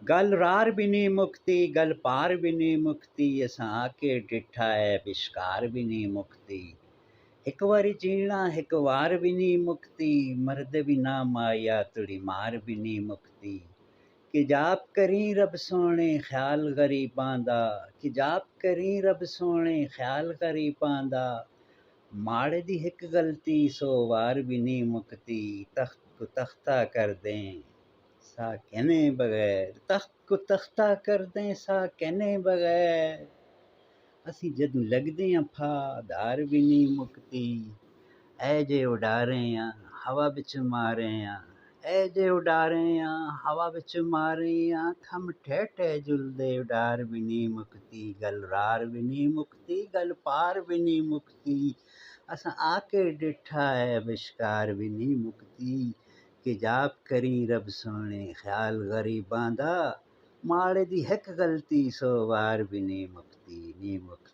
गल रार भी नहीं मुक्ति गल पार भी नहीं मुक्ति असां आके डिठा है विश्कार भी नहीं मुक्ति एक वारी जीना एक वार भी नहीं मुक्ति मर्द भी ना माया तुड़ी मार भी नहीं मुक्ति कि जाप करी रब सोने ख्याल गरीबां दा कि जाप करी रब सोने ख्याल गरीबां दा माड़े दी हिक गलती सो वार भी नहीं मुक्ति तख्त को तख्ता कर दें सा कहने बगैर तख्त को तख्ता कर दें सा कहने बगैर ਅਸੀਂ ਜਦੋਂ ਲੱਗਦੇ ਆਂ ਫਾ ਧਾਰ ਵੀ ਨਹੀਂ ਮੁਕਤੀ ਐ ਜੇ ਉਡਾਰੇ ਆਂ ਹਵਾ ਵਿੱਚ ਮਾਰੇ ਆਂ ਐ ਜੇ ਉਡਾਰੇ ਆਂ ਹਵਾ ਵਿੱਚ ਮਾਰੇ ਆਂ ਥੰਮ ਠਹਿ ਠਹਿ ਜੁਲਦੇ ਉਡਾਰ ਵੀ ਨਹੀਂ ਮੁਕਤੀ ਗੱਲ ਰਾਰ ਵੀ ਨਹੀਂ ਮੁਕਤੀ ਗੱਲ ਪਾਰ ਵੀ ਨਹੀਂ ਮੁਕਤੀ असां आके डिठा है विश्कार भी नहीं मुक्ति कि जाप करी रब सोने ख्याल गरीबां दा माड़े दी हिक गलती सो वार भी नहीं मुक्ति नहीं मुक्ति